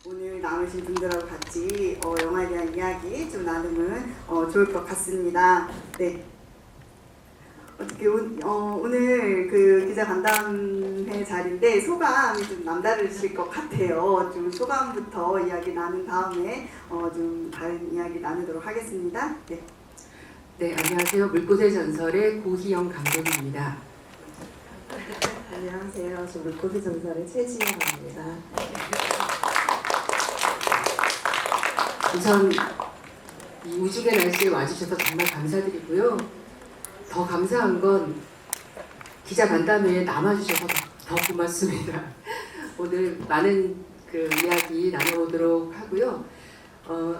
오늘 나오신 분들하고 같이 영화에 대한 이야기 좀 나누면 좋을 것 같습니다. 네. 어떻게 오늘 그 기자 간담회 자리인데 소감이 좀 남다르실 것 같아요. 좀 소감부터 이야기 나눈 다음에 좀 다른 이야기 나누도록 하겠습니다. 네. 네, 안녕하세요. 물꽃의 전설의 고희영 감독입니다. 안녕하세요. 저 물꽃의 전설의 최지영입니다. 우선 이 우중의 날씨에 와주셔서 정말 감사드리고요. 더 감사한 건 기자 간담회에 남아주셔서 더 고맙습니다. 오늘 많은 그 이야기 나눠보도록 하고요.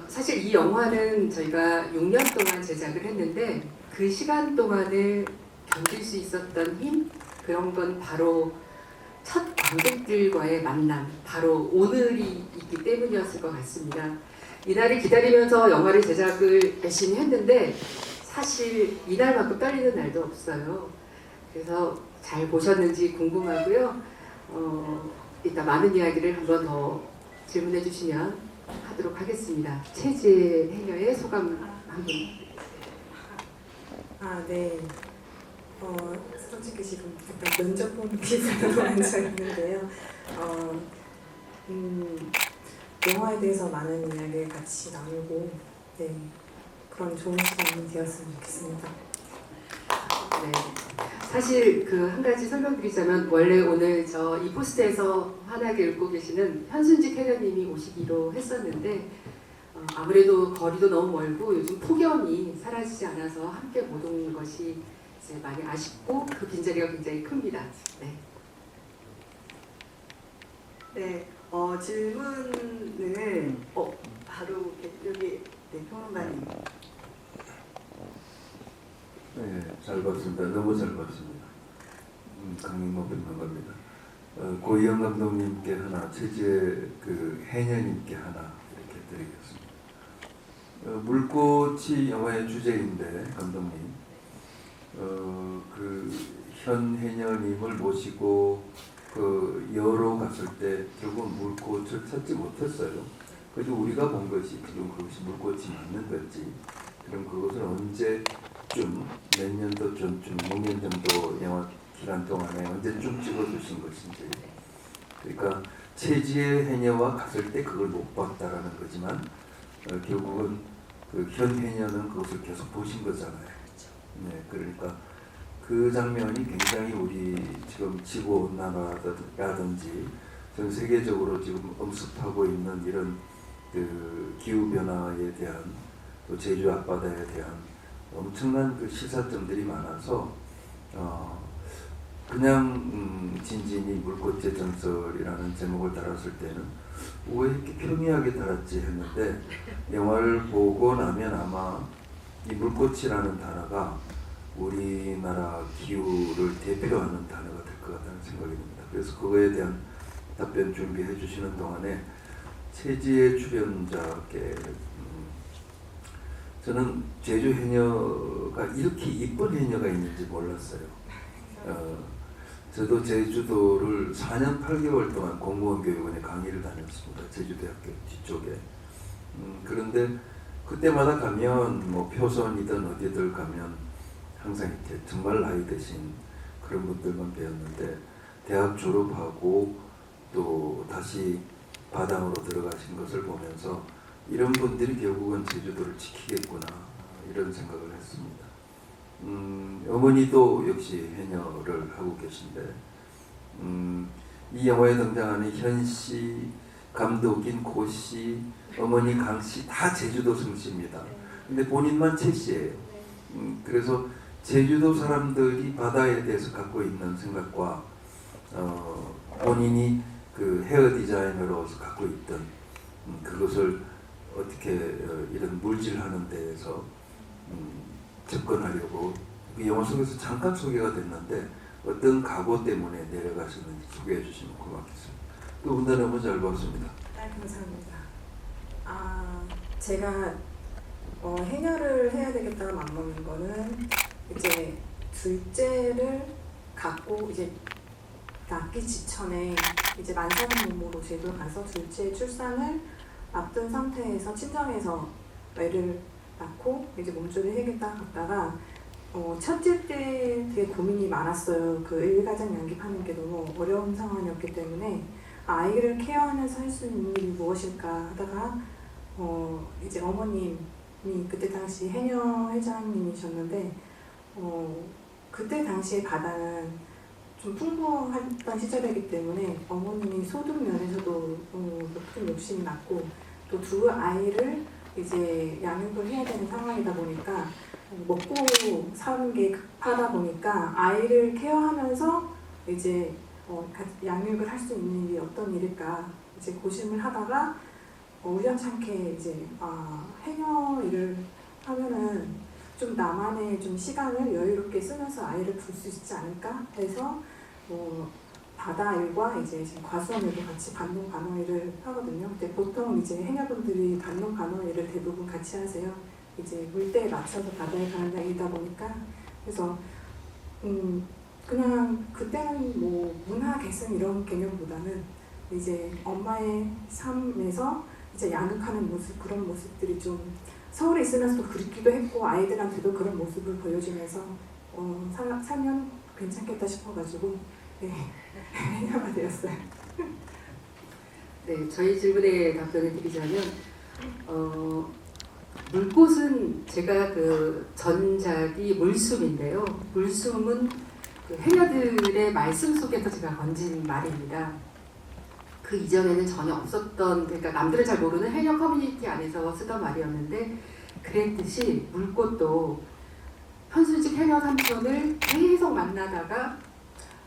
사실 이 영화는 저희가 6년 동안 제작을 했는데 그 시간 동안에 견딜 수 있었던 힘? 그런 건 바로 첫 관객들과의 만남, 바로 오늘이 있기 때문이었을 것 같습니다. 이날을 기다리면서 영화를 제작을 열심히 했는데 사실 이날만큼 떨리는 날도 없어요. 그래서 잘 보셨는지 궁금하고요. 이따 많은 이야기를 한 번 더 질문해 주시면 하도록 하겠습니다. 최지혜 해녀의 소감 한 분. 네. 솔직히 지금 약간 면접 보는 기분으로 앉아 있는데요. 영화에 대해서 많은 이야기를 같이 나누고, 네, 그런 좋은 시간이 되었으면 좋겠습니다. 네. 사실 그 한 가지 설명드리자면 원래 오늘 저 이 포스트에서 환하게 읽고 계시는 현순직 해녀님이 오시기로 했었는데 아무래도 거리도 너무 멀고 요즘 폭염이 사라지지 않아서 함께 못 온 것이 이제 많이 아쉽고 그 빈자리가 굉장히 큽니다. 네. 네. 질문을 바로 여기 평론가님. 네, 잘 봤습니다. 너무 잘 봤습니다. 강민모 평론가입니다. 고희영 감독님께 하나, 최지혜 그 해녀님께 하나 이렇게 드리겠습니다. 물꽃이 영화의 주제인데 감독님, 그 현 해녀님을 모시고 그 여로 갔을 때 결국 물꽃을 찾지 못했어요. 그래서 우리가 본 것이 지금 그것이 물꽃이 맞는 건지, 그럼 그것을 언제쯤 몇 년도 전쯤 6년 정도 영화 기간 동안에 언제쯤 찍어주신 것인지, 그러니까 최지혜 해녀와 갔을 때 그걸 못 봤다라는 거지만 결국은 그 현 해녀는 그것을 계속 보신 거잖아요. 네, 그러니까 그 장면이 굉장히 우리 지금 지구 온난화라든지 전 세계적으로 지금 엄습하고 있는 이런 그 기후 변화에 대한, 또 제주 앞바다에 대한 엄청난 그 시사점들이 많아서 그냥 진진이 물꽃의 전설이라는 제목을 달았을 때는 왜 이렇게 평이하게 달았지 했는데 영화를 보고 나면 아마 이 물꽃이라는 단어가 우리나라 기후를 대표하는 단어가 될 것 같다는 생각이 듭니다. 그래서 그거에 대한 답변 준비해 주시는 동안에 최지혜 출연자께 저는 제주 해녀가 이렇게 이쁜 해녀가 있는지 몰랐어요. 저도 제주도를 4년 8개월 동안 공무원 교육원에 강의를 다녔습니다. 제주대학교 뒤쪽에. 그런데 그때마다 가면 뭐 표선이든 어디들 가면 항상 이렇게 정말 나이 드신 그런 분들만 배웠는데, 대학 졸업하고 또 다시 바다으로 들어가신 것을 보면서 이런 분들이 결국은 제주도를 지키겠구나 이런 생각을 했습니다. 어머니도 역시 해녀를 하고 계신데 이 영화에 등장하는 현씨, 감독인 고씨, 어머니 강씨 다 제주도 성씨입니다. 근데 본인만 최씨예요. 그래서 제주도 사람들이 바다에 대해서 갖고 있는 생각과 본인이 그 헤어 디자이너로서 갖고 있던 그것을 어떻게 이런 물질하는 데에서 접근하려고 그 영화 속에서 잠깐 소개가 됐는데 어떤 각오 때문에 내려가셨는지 소개해 주시면 고맙겠습니다. 두 분 다 너무 잘 봤습니다. 감사합니다. 제가 해녀를 해야 되겠다고 마음먹는 거는 이제 둘째를 갖고 이제 낳기 직전에 이제 만삭인 몸으로 제주를 가서 둘째 출산을 앞둔 상태에서 친정에서 애를 낳고 이제 몸조리를 해야겠다 갔다가 첫째 때 되게 고민이 많았어요. 그 일가정 양립하는 게 너무 어려운 상황이었기 때문에 아이를 케어하면서 할 수 있는 일이 무엇일까 하다가 이제 어머님이 그때 당시 해녀 회장님이셨는데 그때 당시에 바다는 좀 풍부했던 시절이기 때문에 어머님이 소득 면에서도 큰 욕심이 났고 또 두 아이를 이제 양육을 해야 되는 상황이다 보니까 먹고 사는 게 급하다 보니까 아이를 케어하면서 이제 양육을 할 수 있는 일이 어떤 일일까 이제 고심을 하다가 우연찮게 이제 해녀 일을 하면은 좀 나만의 좀 시간을 여유롭게 쓰면서 아이를 둘 수 있지 않을까 해서 바다 일과 이제 지금 과수원 일도 같이 반농 간호 일을 하거든요. 근데 보통 이제 해녀분들이 반농 간호 일을 대부분 같이 하세요. 이제 물때에 맞춰서 바다에 가는 일이다 보니까 그래서 그냥 그때는 뭐 문화 계승 이런 개념보다는 이제 엄마의 삶에서 이제 양육하는 모습 그런 모습들이 좀 서울에 있으면서도 그립기도 했고 아이들한테도 그런 모습을 보여주면서 살면 괜찮겠다 싶어가지고 해녀가 되었어요. 네, 저희 질문에 답변을 드리자면 물꽃은 제가 그 전작이 물숨인데요. 물숨은 그 해녀들의 말씀 속에서 제가 건진 말입니다. 그 이전에는 전혀 없었던, 그러니까 남들은 잘 모르는 해녀 커뮤니티 안에서 쓰던 말이었는데 그랬듯이 물꽃도 현수직 해녀 삼촌을 계속 만나다가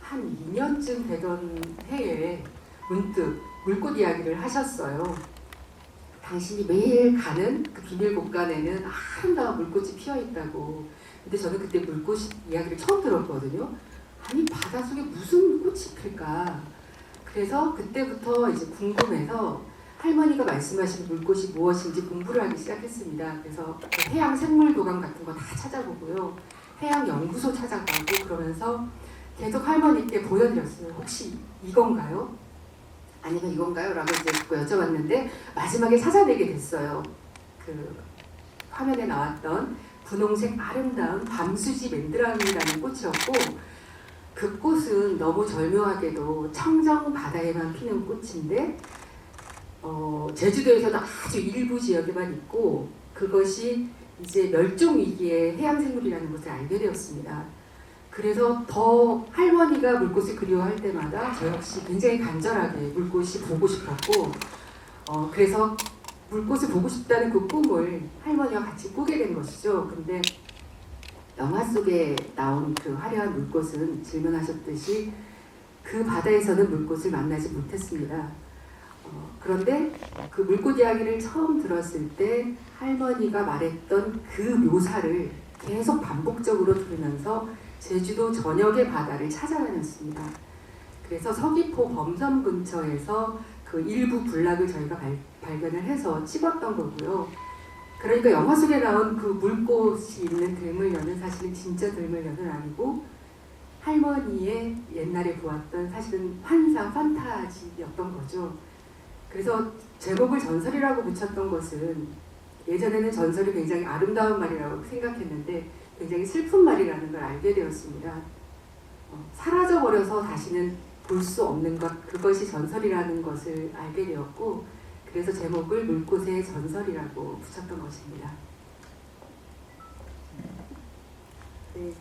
한 2년쯤 되던 해에 문득 물꽃 이야기를 하셨어요. 당신이 매일 가는 그 비밀 곳간에는 아름다운 물꽃이 피어 있다고. 근데 저는 그때 물꽃 이야기를 처음 들었거든요. 아니 바닷속에 무슨 꽃이 필까? 그래서 그때부터 이제 궁금해서 할머니가 말씀하신 물꽃이 무엇인지 공부를 하기 시작했습니다. 그래서 해양 생물도감 같은 거 다 찾아보고요. 해양 연구소 찾아가고 그러면서 계속 할머니께 보여드렸어요. 혹시 이건가요? 아니면 이건가요? 라고 이제 자꾸 여쭤봤는데 마지막에 찾아내게 됐어요. 그 화면에 나왔던 분홍색 아름다운 밤수지 맨드랑이라는 꽃이었고 그 꽃은 너무 절묘하게도 청정 바다에만 피는 꽃인데 제주도에서는 아주 일부 지역에만 있고 그것이 이제 멸종 위기의 해양 생물이라는 것을 알게 되었습니다. 그래서 더 할머니가 물꽃을 그리워할 때마다 저 역시 굉장히 간절하게 물꽃이 보고 싶었고 그래서 물꽃을 보고 싶다는 그 꿈을 할머니와 같이 꾸게 된 것이죠. 근데 영화 속에 나온 그 화려한 물꽃은 질문하셨듯이 그 바다에서는 물꽃을 만나지 못했습니다. 그런데 그 물꽃 이야기를 처음 들었을 때 할머니가 말했던 그 묘사를 계속 반복적으로 들으면서 제주도 전역의 바다를 찾아다녔습니다. 그래서 서귀포 범섬 근처에서 그 일부 군락을 저희가 발견을 해서 찍었던 거고요. 그러니까 영화 속에 나온 그 물꽃이 있는 들물면은 사실은 진짜 들물면은 아니고 할머니의 옛날에 보았던 사실은 환상, 판타지였던 거죠. 그래서 제목을 전설이라고 붙였던 것은 예전에는 전설이 굉장히 아름다운 말이라고 생각했는데 굉장히 슬픈 말이라는 걸 알게 되었습니다. 사라져버려서 다시는 볼 수 없는 것, 그것이 전설이라는 것을 알게 되었고 그래서 제목을 물꽃의 전설이라고 붙였던 것입니다. 네.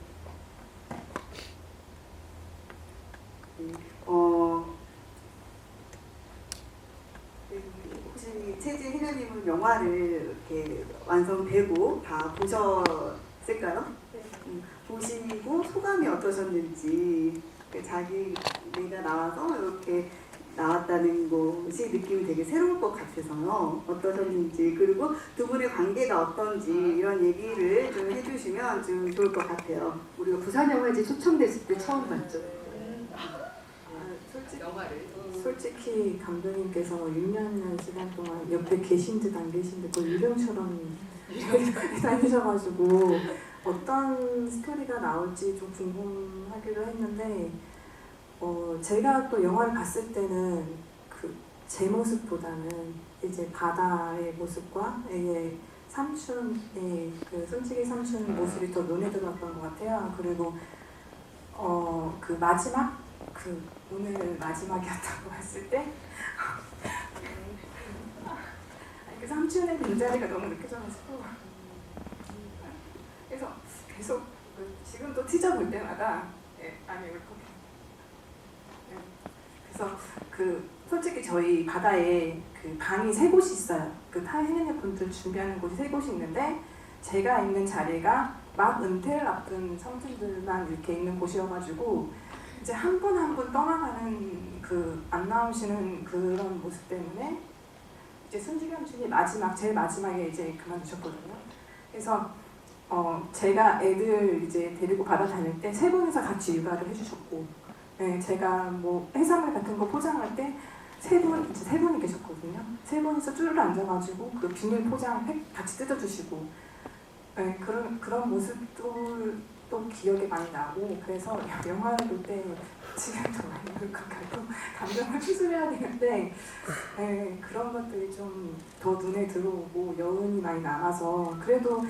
혹시 최진 희녀님은 영화를 이렇게 완성되고 다 보셨을까요? 네. 보시고 소감이 어떠셨는지 자기가 나와서 이렇게 나왔다는 것이 느낌이 되게 새로울 것 같아서요. 어떠셨는지 그리고 두 분의 관계가 어떤지 이런 얘기를 좀 해주시면 좀 좋을 것 같아요. 우리가 부산영화제 초청됐을 때 처음 봤죠. 솔직히 감독님께서 6년 시간 동안 옆에 계신 듯 안 계신 듯 거의 유령처럼 다니셔가지고 어떤 스토리가 나올지 좀 궁금하기도 했는데 제가 또 영화를 봤을 때는 제 모습보다는 이제 바다의 모습과 이게 삼촌의 손찌개 삼촌 모습이 더 눈에 들어왔던 것 같아요. 그리고 그 마지막 오늘 마지막이었다고 했을 때 그 삼촌의 등자리가 너무 느껴져가지고 그래서 계속 지금도 티저 볼 때마다 아니 울컥해. 그래서 솔직히 저희 바다에 방이 3곳이 있어요. 타이해녀 분들 준비하는 곳이 3곳이 있는데 제가 있는 자리가 막 은퇴를 앞둔 성분들만 이렇게 있는 곳이어가지고 이제 한 분 한 분 떠나가는 안 나오시는 그런 모습 때문에 이제 손지겸 춘이 제일 마지막에 이제 그만두셨거든요. 그래서 제가 애들 이제 데리고 바다 다닐 때 3분이서 같이 육아를 해주셨고, 네, 제가 뭐 해산물 같은 거 포장할 때 세 분이 계셨거든요. 3분이서 쭈르르 앉아가지고 그 비닐 포장 팩 같이 뜯어주시고, 네, 그런 모습도 기억에 많이 나고, 그래서 영화를 볼 때 지금도 많이 울컥하고 감정을 추스려야 되는데, 네, 그런 것들이 좀 더 눈에 들어오고 여운이 많이 남아서 그래도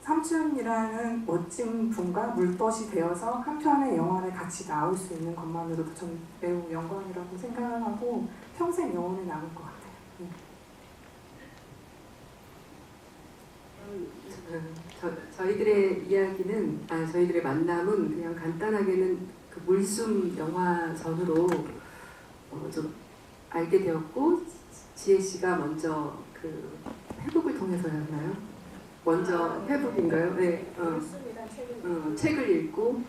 삼촌이라는 멋진 분과 물벗이 되어서 한 편의 영화를 같이 나올 수 있는 것만으로도 전 매우 영광이라고 생각을 하고 평생 영혼에 남을 것 같아요. 저희들의 이야기는, 저희들의 만남은 그냥 간단하게는 그 물숨 영화전으로 좀 알게 되었고, 지혜 씨가 먼저 회복을 통해서였나요? 먼저 회복인가요? 네. 책을 읽고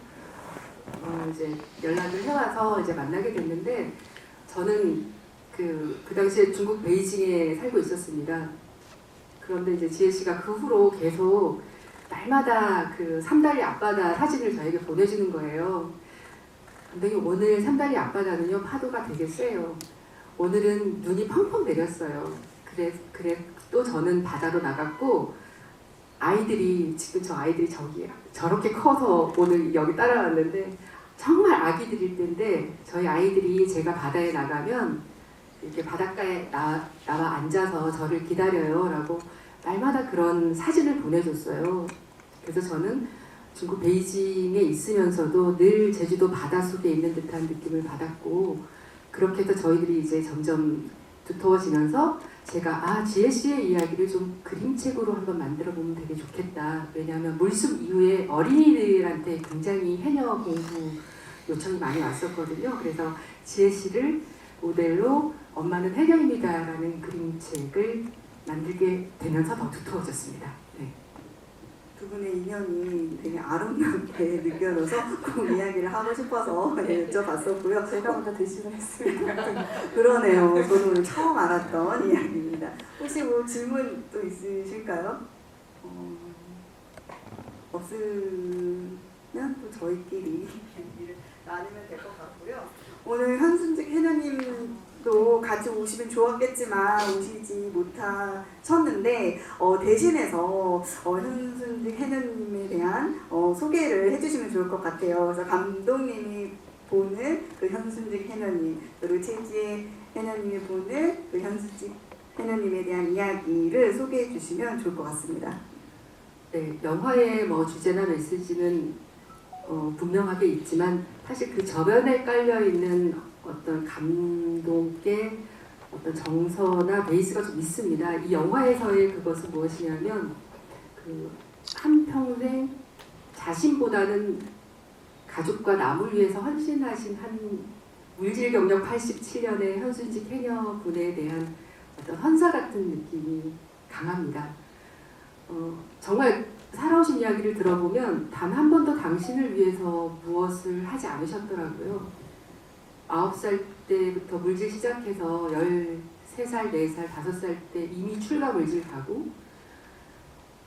이제 연락을 해와서 이제 만나게 됐는데, 저는 그 당시에 중국 베이징에 살고 있었습니다. 그런데 이제 지혜 씨가 그 후로 계속 날마다 삼다리 앞바다 사진을 저에게 보내주는 거예요. 감독님, 오늘 삼다리 앞바다는요 파도가 되게 세요. 오늘은 눈이 펑펑 내렸어요. 그래 또 저는 바다로 나갔고, 지금 저 아이들이 저렇게 커서 오늘 여기 따라왔는데 정말 아기들일 때인데, 저희 아이들이 제가 바다에 나가면 이렇게 바닷가에 나와 앉아서 저를 기다려요 라고 날마다 그런 사진을 보내줬어요. 그래서 저는 중국 베이징에 있으면서도 늘 제주도 바닷속에 있는 듯한 느낌을 받았고, 그렇게 해서 저희들이 이제 점점 두터워지면서 제가 지혜 씨의 이야기를 좀 그림책으로 한번 만들어 보면 되게 좋겠다. 왜냐하면 물숨 이후에 어린이들한테 굉장히 해녀 공부 요청이 많이 왔었거든요. 그래서 지혜 씨를 모델로 엄마는 해녀입니다라는 그림책을 만들게 되면서 더 두터워졌습니다. 네. 두 분의 인연이 되게 아름답게 느껴져서 꼭 이야기를 하고 싶어서 여쭤봤었고요. 제가 먼저 대시를 했습니다. 그러네요. 저도 오늘 처음 알았던 이야기입니다. 혹시 뭐 질문 또 있으실까요? 없으면 또 저희끼리 얘기를 나누면 될 것 같고요. 오늘 현순직 해녀님도 같이 오시면 좋았겠지만 오시지 못하셨는데, 대신해서 현순직 해녀님에 대한 소개를 해주시면 좋을 것 같아요. 그래서 감독님이 보는 현순직 해녀님, 그리고 최지혜 해녀님이 보는 현순직 해녀님에 대한 이야기를 소개해 주시면 좋을 것 같습니다. 네, 영화의 주제나 메시지는 분명하게 있지만, 사실 그 저변에 깔려 있는 어떤 감독의 어떤 정서나 베이스가 좀 있습니다. 이 영화에서의 그것은 무엇이냐면, 한평생 자신보다는 가족과 남을 위해서 헌신하신 물질 경력 87년의 현순직 해녀분에 대한 어떤 헌사 같은 느낌이 강합니다. 정말 살아오신 이야기를 들어보면 단 한 번도 당신을 위해서 무엇을 하지 않으셨더라고요. 9살 때부터 물질 시작해서 13살, 4살, 5살 때 이미 출가 물질 가고,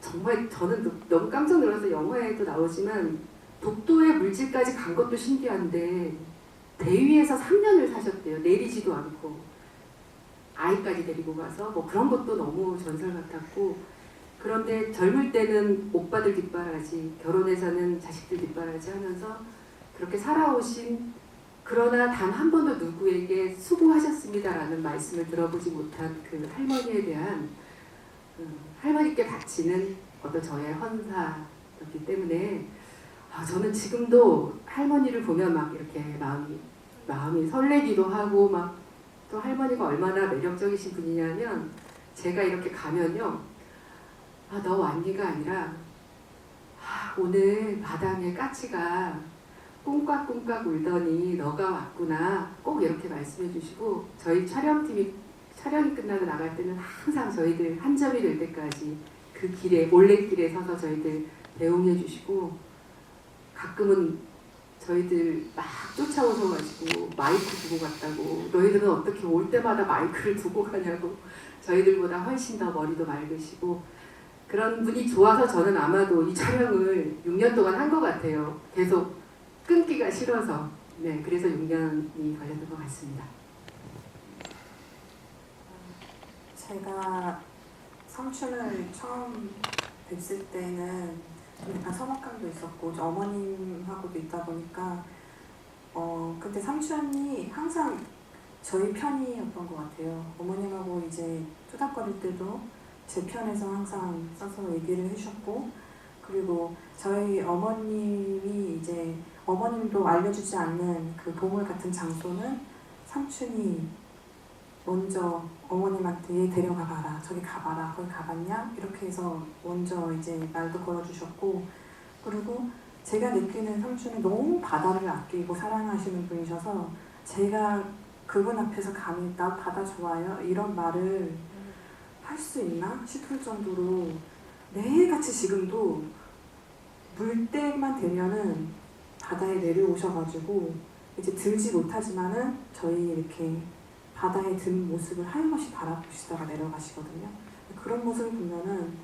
정말 저는 너무 깜짝 놀라서 영화에도 나오지만 독도의 물질까지 간 것도 신기한데 대위에서 3년을 사셨대요. 내리지도 않고 아이까지 데리고 가서 그런 것도 너무 전설 같았고, 그런데 젊을 때는 오빠들 뒷바라지, 결혼해서는 자식들 뒷바라지 하면서 그렇게 살아오신 그러나 단 한 번도 누구에게 수고하셨습니다라는 말씀을 들어보지 못한 그 할머니에 대한 할머니께 바치는 어떤 저의 헌사였기 때문에 저는 지금도 할머니를 보면 막 이렇게 마음이 설레기도 하고 막 또 할머니가 얼마나 매력적이신 분이냐면 제가 이렇게 가면요 너 왔니가 아니라 오늘 마당에 까치가 꿍깍꿍깍 울더니 너가 왔구나 꼭 이렇게 말씀해 주시고 저희 촬영이 끝나고 나갈 때는 항상 저희들 한 점이 될 때까지 그 길에 몰래길에 서서 저희들 배웅해 주시고 가끔은 저희들 막 쫓아오셔가지고 마이크 두고 갔다고 너희들은 어떻게 올 때마다 마이크를 두고 가냐고 저희들보다 훨씬 더 머리도 맑으시고 그런 분이 좋아서 저는 아마도 이 촬영을 6년 동안 한 것 같아요. 계속 끊기가 싫어서 네 그래서 6년이 걸렸던 것 같습니다. 제가 삼촌을 처음 뵀을 때는 약간 서먹감도 있었고 어머님하고도 있다 보니까 근데 삼촌이 항상 저희 편이었던 것 같아요. 어머님하고 이제 투닥거릴 때도 제 편에서 항상 서서 얘기를 해주셨고 그리고 저희 어머님이 이제 어머님도 알려주지 않는 그 보물 같은 장소는 삼촌이 먼저 어머님한테 얘 데려가 봐라 저기 가봐라 거기 가봤냐 이렇게 해서 먼저 이제 말도 걸어주셨고 그리고 제가 느끼는 삼촌은 너무 바다를 아끼고 사랑하시는 분이셔서 제가 그분 앞에서 감히 나 바다 좋아요 이런 말을 할 수 있나 싶을 정도로 매일같이 지금도 물 때만 되면은 바다에 내려오셔가지고 이제 들지 못하지만은 저희 이렇게 바다에 든 모습을 하염없이 바라보시다가 내려가시거든요. 그런 모습을 보면은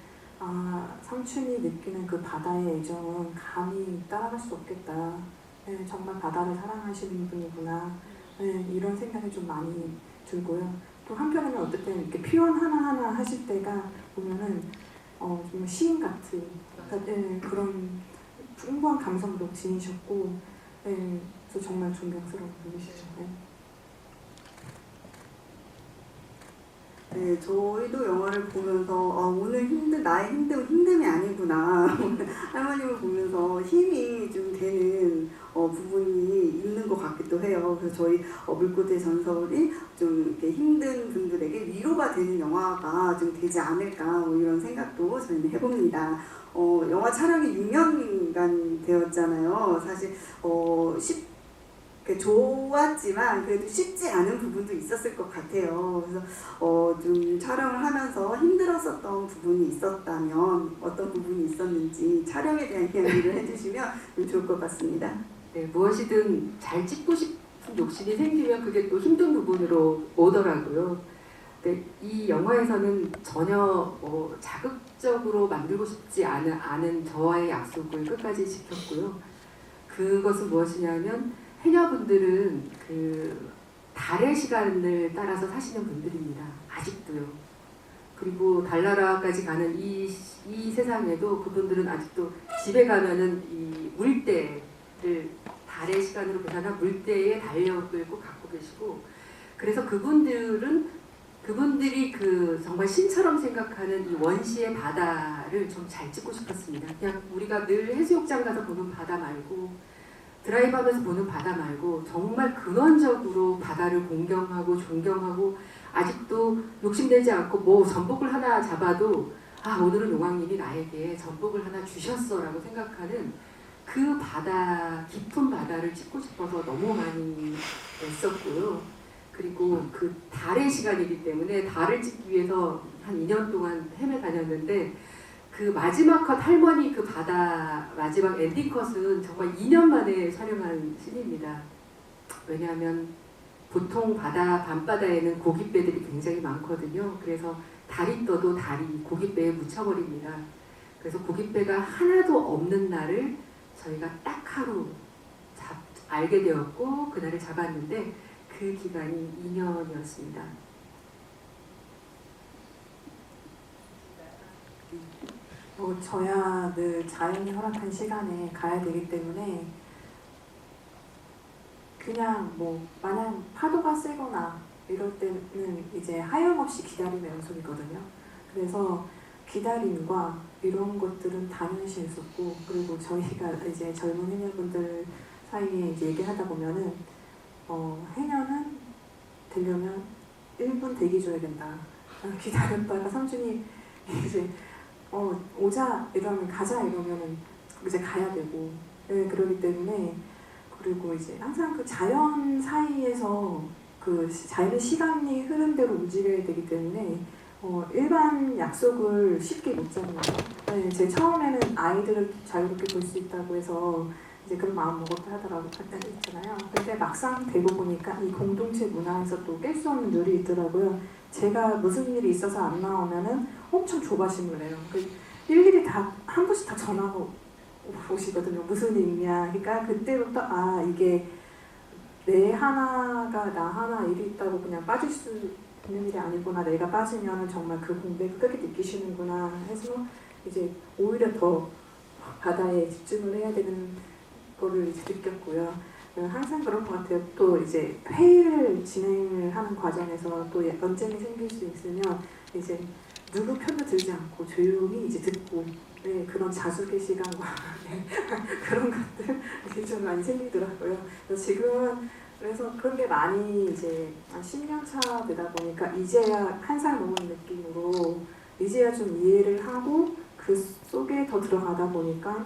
삼촌이 느끼는 그 바다의 애정은 감히 따라갈 수 없겠다. 네, 정말 바다를 사랑하시는 분이구나. 네, 이런 생각이 좀 많이 들고요. 또 한편에는 어쨌든 이렇게 표현 하나하나 하실 때가 보면은 좀 시인 같은 네, 그런 풍부한 감성도 지니셨고 네, 그래서 정말 존경스러운 분이시죠. 네. 네, 저희도 영화를 보면서 오늘 나의 힘듦이 아니구나. 할머님을 보면서 힘이 좀 되는 부분이 있는 것 같기도 해요. 그래서 저희 물고기의 전설이 좀 이렇게 힘든 분들에게 위로가 되는 영화가 좀 되지 않을까 뭐 이런 생각도 저희는 해봅니다. 영화 촬영이 6년간 되었잖아요. 사실 좋았지만 그래도 쉽지 않은 부분도 있었을 것 같아요. 그래서 좀 촬영을 하면서 힘들었었던 부분이 있었다면 어떤 부분이 있었는지 촬영에 대한 이야기를 해주시면 좀 좋을 것 같습니다. 네, 무엇이든 잘 찍고 싶은 욕심이 생기면 그게 또 힘든 부분으로 오더라고요. 근데 이 영화에서는 전혀 자극적으로 만들고 싶지 않은 저와의 약속을 끝까지 지켰고요. 그것은 무엇이냐면 해녀분들은 그 달의 시간을 따라서 사시는 분들입니다. 아직도요. 그리고 달나라까지 가는 이 세상에도 그분들은 아직도 집에 가면은 이 물대를 달의 시간으로 계산한 물대에 달력을 꼭 갖고 계시고 그래서 그분들이 그 정말 신처럼 생각하는 이 원시의 바다를 좀 잘 찍고 싶었습니다. 그냥 우리가 늘 해수욕장 가서 보는 바다 말고 드라이브하면서 보는 바다 말고 정말 근원적으로 바다를 공경하고 존경하고 아직도 욕심내지 않고 뭐 전복을 하나 잡아도 오늘은 용왕님이 나에게 전복을 하나 주셨어 라고 생각하는 그 바다 깊은 바다를 찍고 싶어서 너무 많이 애썼고요. 그리고 그 달의 시간이기 때문에 달을 찍기 위해서 한 2년 동안 헤매 다녔는데 그 마지막 컷 할머니 그 바다 마지막 엔딩 컷은 정말 2년 만에 촬영한 씬입니다. 왜냐하면 보통 밤바다에는 고깃배들이 굉장히 많거든요. 그래서 달이 떠도 달이 고깃배에 묻혀버립니다. 그래서 고깃배가 하나도 없는 날을 저희가 딱 하루 알게 되었고 그날을 잡았는데 그 기간이 2년이었습니다. 저야 늘 자연이 허락한 시간에 가야 되기 때문에 그냥 뭐 마냥 파도가 세거나 이럴 때는 이제 하염없이 기다림의 연속이거든요. 그래서 기다림과 이런 것들은 당연시 했었고, 그리고 저희가 이제 젊은 해녀분들 사이에 이제 얘기하다 보면은 해녀는 되려면 1분 대기 줘야 된다. 기다렸다가 삼촌이 이제 오자 이러면 가자 이러면은 이제 가야 되고, 네, 그러기 때문에, 그리고 이제 항상 그 자연 사이에서 그 자연의 시간이 흐름대로 움직여야 되기 때문에 일반 약속을 쉽게 못 잡니다. 네, 제 처음에는 아이들을 자유롭게 볼 수 있다고 해서 이제 그런 마음 먹었다 하더라고 했잖아요. 근데 막상 되고 보니까 이 공동체 문화에서 또 깰 수 없는 룰이 있더라고요. 제가 무슨 일이 있어서 안 나오면은 엄청 조바심을 내요. 일일이 다 한 분씩 다 전화가 오시거든요. 무슨 일이냐. 그러니까 그때부터 이게 내 하나가 나 하나 일이 있다고 그냥 빠질 수 있는 일이 아니구나. 내가 빠지면 정말 그 공백을 크게 느끼시는구나 해서 이제 오히려 더 바다에 집중을 해야 되는 거를 이제 느꼈고요. 항상 그런 것 같아요. 또 이제 회의를 진행을 하는 과정에서 또 논쟁이 생길 수 있으면 이제 누구 편도 들지 않고 조용히 이제 듣고, 네, 그런 자숙의 시간과 네, 그런 것들 좀 많이 생기더라고요. 그래서 지금은 그래서 그런 게 많이 이제 한 10년 차 되다 보니까 이제야 한 살 먹은 느낌으로 이제야 좀 이해를 하고 그 속에 더 들어가다 보니까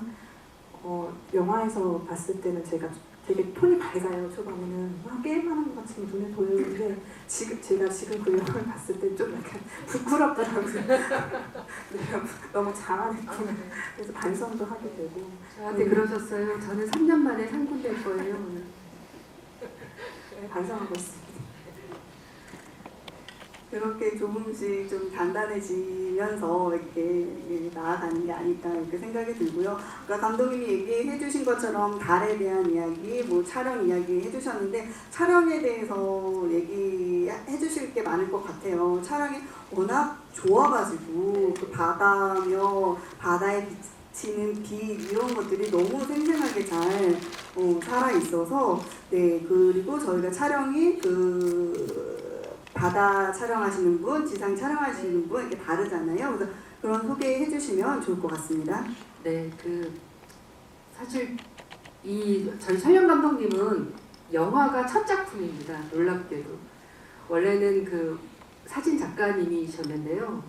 영화에서 봤을 때는 제가 되게 톤이 밝아요. 초반에는 막 게임하는 것 같이 눈에 보이는데 제가 지금 그 영화를 봤을 때 좀 약간 부끄럽더라고요. 내가 너무 잘하냈구나. 그래서 반성도 하게 되고. 저한테 그러셨어요. 저는 3년 만에 상군 될 거예요. 네, 반성하고 있습니다. 그렇게 조금씩 좀 단단해지면서 이렇게 나아가는 게 아닐까 이렇게 생각이 들고요. 아까 감독님이 얘기해 주신 것처럼 달에 대한 이야기, 뭐 촬영 이야기 해주셨는데 촬영에 대해서 얘기해 주실 게 많을 것 같아요. 촬영이 워낙 좋아가지고 그 바다며 바다에 비치는 빛 이런 것들이 너무 생생하게 잘 살아 있어서, 네, 그리고 저희가 촬영이 바다 촬영하시는 분, 지상 촬영하시는 분 이렇게 다르잖아요. 그래서 그런 소개해 주시면 좋을 것 같습니다. 네, 사실 저희 촬영 감독님은 영화가 첫 작품입니다. 놀랍게도 원래는 사진 작가님이셨는데요.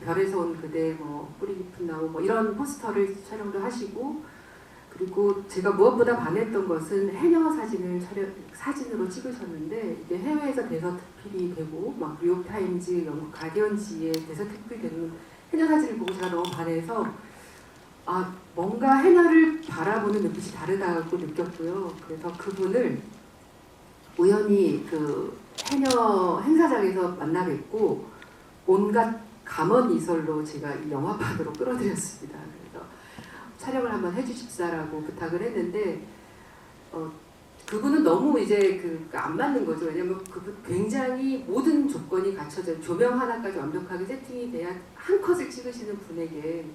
별에서 온 그대, 뿌리 깊은 나무, 이런 포스터를 촬영도 하시고, 그리고 제가 무엇보다 반했던 것은 해녀 사진으로 찍으셨는데 이게 해외에서 대서특필이 되고 막 뉴욕타임즈, 영국 가디언지에 대서특필이 되는 해녀 사진을 보고 제가 너무 반해서 뭔가 해녀를 바라보는 눈빛이 다르다고 느꼈고요. 그래서 그분을 우연히 해녀 행사장에서 만나 뵙고 온갖 감언이설로 제가 이 영화판으로 끌어들였습니다. 그래서 촬영을 한번 해주십사라고 부탁을 했는데 그분은 너무 이제 안 맞는 거죠. 왜냐면 그분 굉장히 모든 조건이 갖춰져 조명 하나까지 완벽하게 세팅이 돼야 한 컷을 찍으시는 분에게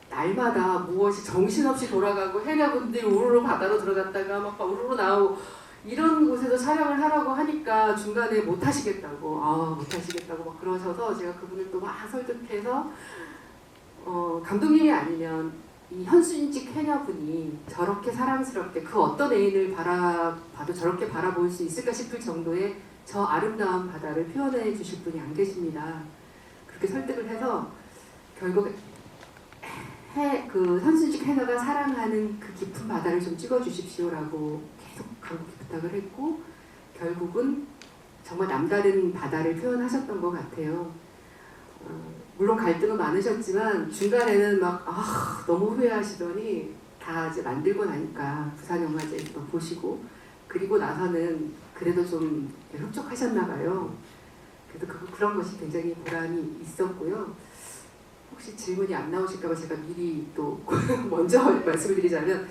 날마다 무엇이 정신없이 돌아가고 해녀분들이 우르르 바다로 들어갔다가 막 우르르 나오고 이런 곳에서 촬영을 하라고 하니까 중간에 못 하시겠다고 막 그러셔서 제가 그분을 또 막 설득해서 감독님이 아니면 이 현수인직 해녀분이 저렇게 사랑스럽게 그 어떤 애인을 바라봐도 저렇게 바라볼 수 있을까 싶을 정도의 저 아름다운 바다를 표현해 주실 분이 안 계십니다. 그렇게 설득을 해서 결국 현수인직 해녀가 사랑하는 그 깊은 바다를 좀 찍어 주십시오라고 계속 간곡히 부탁을 했고 결국은 정말 남다른 바다를 표현하셨던 것 같아요. 물론 갈등은 많으셨지만 중간에는 막 너무 후회하시더니 다 이제 만들고 나니까 부산영화제에서 보시고 그리고 나서는 그래도 좀 흡족하셨나 봐요. 그래도 그런 것이 굉장히 보람이 있었고요. 혹시 질문이 안 나오실까봐 제가 미리 또 먼저 말씀을 드리자면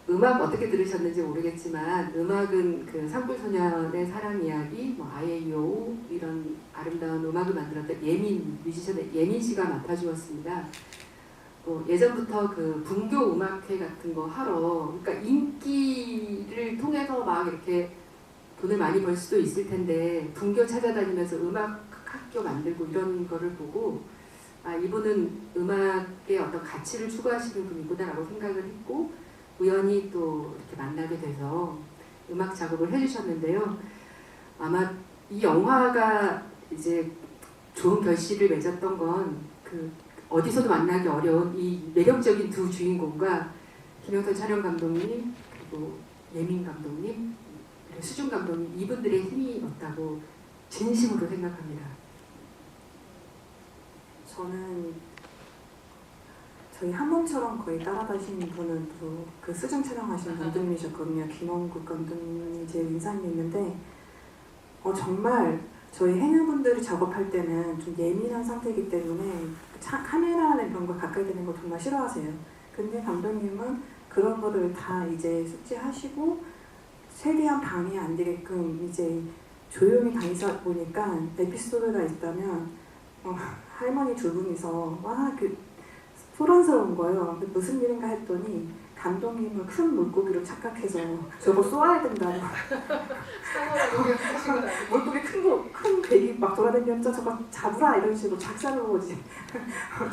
음악 어떻게 들으셨는지 모르겠지만 음악은 산불소년의 사랑 이야기, 아예이오 이런 아름다운 음악을 만들었던 뮤지션의 예민 씨가 맡아주었습니다. 예전부터 그 분교 음악회 같은 거 하러, 그러니까 인기를 통해서 막 이렇게 돈을 많이 벌 수도 있을 텐데 분교 찾아다니면서 음악 학교 만들고 이런 거를 보고 아, 이분은 음악의 어떤 가치를 추구하시는 분이구나라고 생각을 했고 우연히 또 이렇게 만나게 돼서 음악 작업을 해주셨는데요. 아마 이 영화가 이제 좋은 결실을 맺었던 건 그 어디서도 만나기 어려운 이 매력적인 두 주인공과 김영선 촬영 감독님 그리고 예민 감독님 그리고 수중 감독님 이분들의 힘이었다고 진심으로 생각합니다. 저는 저희 한몸처럼 거의 따라다니시는 분은 또 그 수중 촬영하시는 감독님이셨거든요. 김원국 감독님이 제일 인상이 있는데 정말 저희 해녀분들이 작업할 때는 좀 예민한 상태이기 때문에 카메라나 이런 거 가까이 되는 거 정말 싫어하세요. 근데 감독님은 그런 거를 다 이제 숙지하시고 최대한 방해 안 되게끔 이제 조용히 다니다 보니까 에피소드가 있다면 할머니 두 분이서 소란스러운 거예요. 무슨 일인가 했더니 감독님을 큰 물고기로 착각해서 저거 쏘아야 된다고 물고기 큰 배기 막 돌아다니면서 저거 잡으라 이런 식으로 작사를 보지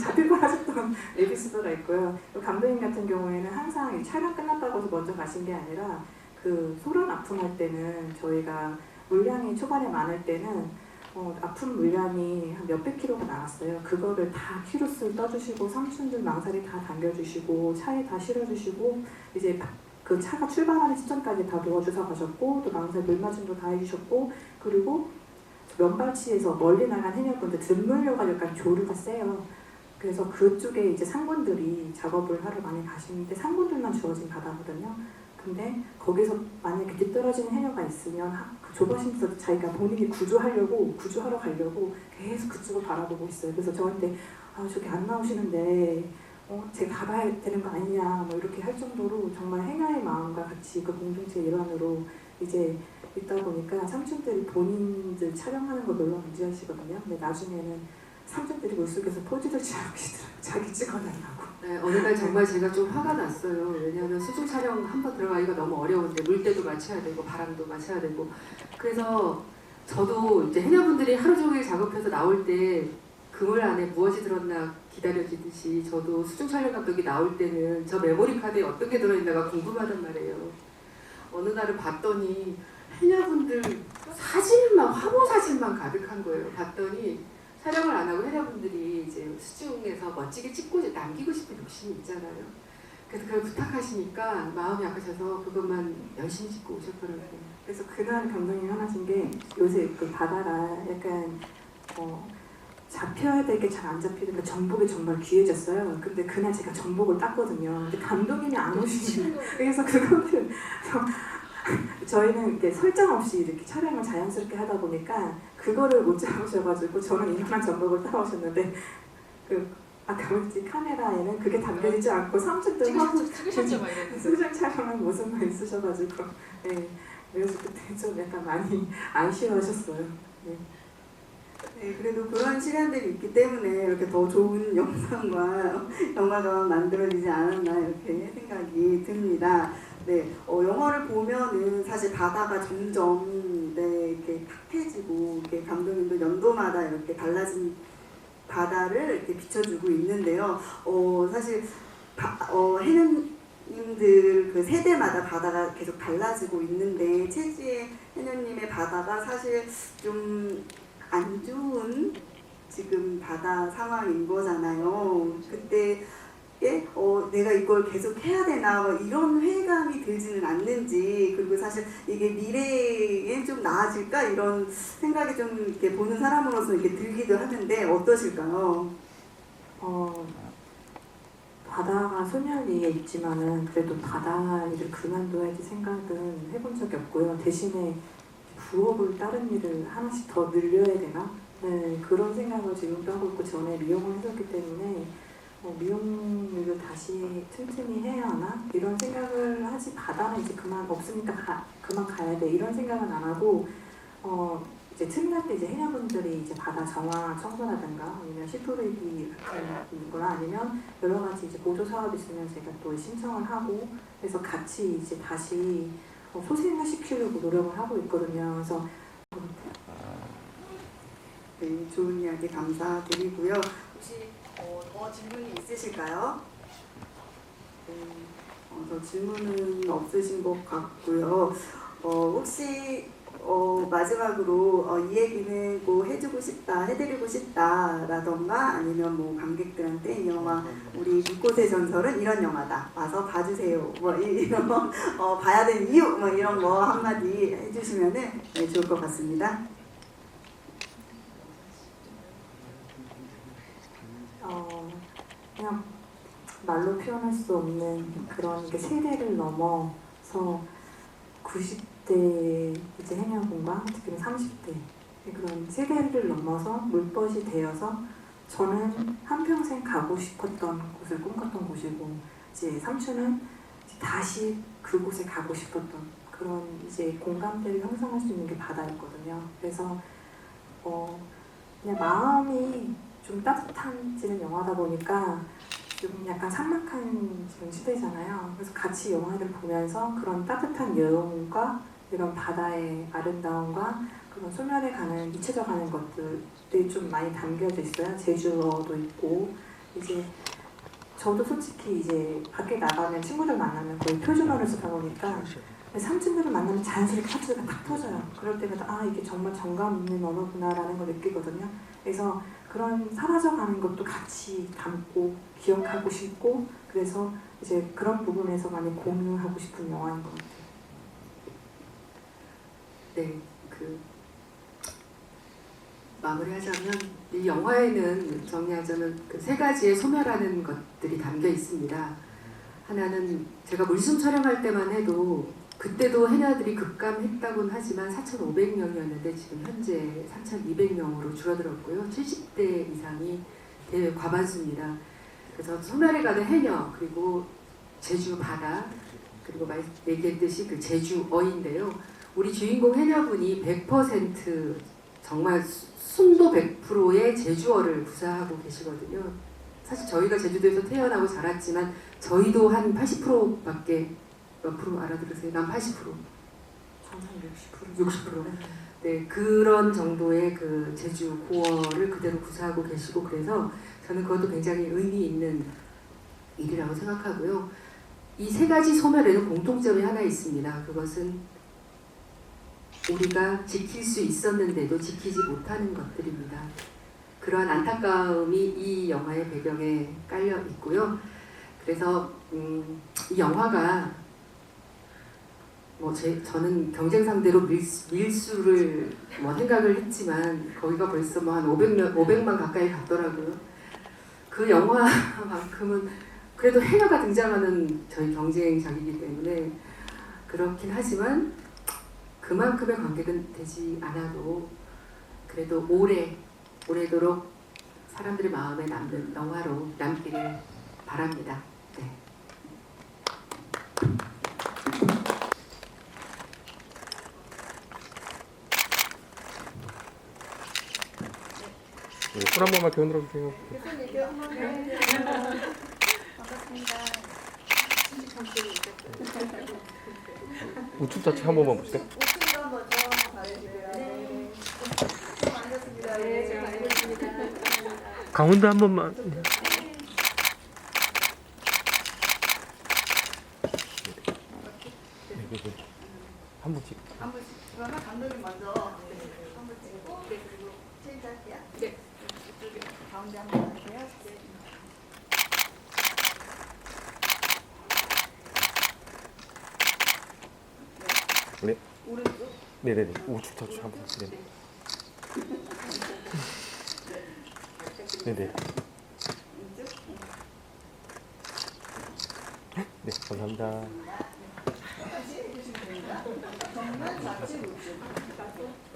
잡힐 걸 하셨던 에피소드가 있고요. 감독님 같은 경우에는 항상 촬영 끝났다고 해서 먼저 가신 게 아니라 그 소란 아픔할 때는 저희가 물량이 초반에 많을 때는 아픈 물량이 한 몇백 킬로가 나왔어요. 그거를 다 키로수를 떠주시고 삼촌들 망사리 다 당겨주시고 차에 다 실어주시고 이제 그 차가 출발하는 시점까지 다 도와주셔 가셨고 또 망사리 물마진도 다 해주셨고 그리고 면발치에서 멀리 나간 해녀분들 들물려가 약간 조류가 세요. 그래서 그쪽에 이제 상군들이 작업을 하러 많이 가시는데 상군들만 주어진 바다거든요. 근데 거기서 만약에 뒤떨어지는 해녀가 있으면 그 조바심에서 자기가 본인이 구조하러 가려고 계속 그쪽을 바라보고 있어요. 그래서 저한테 저기 안 나오시는데 제가 가봐야 되는 거 아니냐 뭐 이렇게 할 정도로 정말 해녀의 마음과 같이 그 공동체 일환으로 이제 있다 보니까 삼촌들이 본인들 촬영하는 거 별로 안 좋아하시거든요. 근데 나중에는 삼촌들이 물속에서 포즈를 취하시더라고요. 자기 찍어달라고. 네, 어느 날 정말 제가 좀 화가 났어요. 왜냐하면 수중 촬영 한 번 들어가기가 너무 어려운데 물때도 맞춰야 되고 바람도 맞춰야 되고 그래서 저도 이제 해녀분들이 하루 종일 작업해서 나올 때 그물 안에 무엇이 들었나 기다려지듯이 저도 수중 촬영 감독이 나올 때는 저 메모리 카드에 어떤 게 들어있나가 궁금하단 말이에요. 어느 날은 봤더니 해녀분들 사진만 화보 사진만 가득한 거예요. 봤더니 촬영을 안 하고 해녀분들이 이제 수중에서 멋지게 찍고 남기고 싶은 욕심이 있잖아요. 그래서 그걸 부탁하시니까 마음이 약하셔서 그것만 열심히 찍고 오셨더라고요. 그래서 그날 감독님이 하신 게 요새 그 바다가 약간 잡혀야 될 게 잘 안 잡히니까 전복이 정말 귀해졌어요. 근데 그날 제가 전복을 땄거든요. 근데 감독님이 안 오시고 그래서 그거를 저희는 이렇게 설정 없이 이렇게 촬영을 자연스럽게 하다 보니까 그거를 못 잡으셔가지고 저는 이만한 전복을 따오셨는데 아까 말했지 카메라에는 그게 담겨지지 않고 삼촌들하고 수중 촬영한 모습만 있으셔가지고 네. 그래서 그때 좀 약간 많이 아쉬워하셨어요. 네. 네, 그래도 그런 시간들이 있기 때문에 이렇게 더 좋은 영상과 영화가 만들어지지 않았나 이렇게 생각이 듭니다. 네, 영화를 보면은 사실 바다가 점점 이렇게 탁해지고 이렇게 감독님도 연도마다 이렇게 달라진 바다를 이렇게 비춰주고 있는데요. 사실 해녀님들 그 세대마다 바다가 계속 달라지고 있는데 최지혜 해녀님의 바다가 사실 좀 안 좋은 지금 바다 상황인 거잖아요. 그때 내가 이걸 계속 해야 되나 뭐 이런 회의감이 들지는 않는지 그리고 사실 이게 미래에 좀 나아질까 이런 생각이 좀 이렇게 보는 사람으로서 이렇게 들기도 하는데 어떠실까요? 바다가 소멸리에 있지만은 그래도 바다 일을 그만둬야지 생각은 해본 적이 없고요. 대신에 부업을 다른 일을 하나씩 더 늘려야 되나? 네, 그런 생각을 지금도 하고 있고 전에 미용을 했었기 때문에 미용 일을 다시 틈틈이 해야 하나? 이런 생각을 하지 바다는 이제 그만 없으니까 그만 가야 돼 이런 생각은 안 하고 이제 틈날 때 이제 해녀분들이 이제 바다 정화 청소라든가 아니면 시프리기 같은 거나 아니면 여러 가지 이제 보조 사업이 있으면 제가 또 신청을 하고 그래서 같이 이제 다시 소생을 시키려고 노력을 하고 있거든요. 그래서 네, 좋은 이야기 감사드리고요. 혹시 더 질문이 있으실까요? 더 질문은 없으신 것 같고요. 혹시 마지막으로 이 얘기는 뭐 해주고 싶다, 해드리고 싶다라던가 아니면 뭐 관객들한테 이 영화 우리 불꽃의 전설은 이런 영화다, 와서 봐주세요. 뭐 이런 거 봐야 되는 이유 뭐 이런 거 한마디 해주시면은 네, 좋을 것 같습니다. 그냥 말로 표현할 수 없는 그런 게 세대를 넘어서 90대 이제 해녀분과 특히는 30대 그런 세대를 넘어서 물벗이 되어서 저는 한평생 가고 싶었던 곳을 꿈꿨던 곳이고 이제 삼촌은 이제 다시 그곳에 가고 싶었던 그런 이제 공감대를 형성할 수 있는 게 바다였거든요. 그래서 그냥 마음이 좀 따뜻해지는 영화다 보니까 좀 약간 삭막한 지금 시대잖아요. 그래서 같이 영화를 보면서 그런 따뜻한 내용과 이런 바다의 아름다움과 그런 소멸해 가는, 잊혀져 가는 것들이 좀 많이 담겨져 있어요. 제주어도 있고 이제 저도 솔직히 이제 밖에 나가면 친구들 만나면 거의 표준어를 쓰다 보니까 삼촌들을 만나면 자연스럽게 사투리가 탁 터져요. 그럴 때마다 아 이게 정말 정감 있는 언어구나라는 걸 느끼거든요. 그래서 그런 사라져가는 것도 같이 담고 기억하고 싶고 그래서 이제 그런 부분에서 많이 공유하고 싶은 영화인 것 같아요. 네, 마무리하자면 이 영화에는 정리하자면 그 세 가지의 소멸하는 것들이 담겨 있습니다. 하나는 제가 물숨 촬영할 때만 해도 그때도 해녀들이 급감했다고는 하지만 4,500명이었는데 지금 현재 3,200명으로 줄어들었고요. 70대 이상이 과반수입니다. 그래서 소멸해가는 해녀 그리고 제주 바다 그리고 얘기했듯이 그 제주어인데요. 우리 주인공 해녀분이 100% 정말 순도 100%의 제주어를 구사하고 계시거든요. 사실 저희가 제주도에서 태어나고 자랐지만 저희도 한 80%밖에 몇 프로 알아들으세요? 난 80%. 저는 60%. 60%. 네, 그런 정도의 그 제주 고어를 그대로 구사하고 계시고 그래서 저는 그것도 굉장히 의미 있는 일이라고 생각하고요. 이 세 가지 소멸에는 공통점이 하나 있습니다. 그것은 우리가 지킬 수 있었는데도 지키지 못하는 것들입니다. 그러한 안타까움이 이 영화의 배경에 깔려 있고요. 그래서 이 영화가 저는 경쟁 상대로 밀수를 생각을 했지만 거기가 벌써 한 500만 가까이 갔더라고요. 그 영화만큼은 그래도 해녀가 등장하는 저희 경쟁작이기 때문에 그렇긴 하지만 그만큼의 관객은 되지 않아도 그래도 오래도록 사람들의 마음에 남는 영화로 남기를 바랍니다. 네. 손 한 번만 겨누어 주세요. 반갑습니다. 우측 좌측 한 번만 보실까요? 우측도 한번 더 가려주세요. 네. 수고 많으셨습니다. 네, 제가 알겠습니다. 가운데 한 번만. 한 분씩. 한 분씩. 그러면 감독님 먼저 한 분 찍고 그리고 체인지 할게요. 네. 이쪽에 가운데 한 번 할게요. 네. 오른쪽. 네네네. 우측 좌측 한 번. 네. 네네. 왼쪽. 네, 감사합니다. 같이 해주시면 됩니다. 정면 좌측 우측.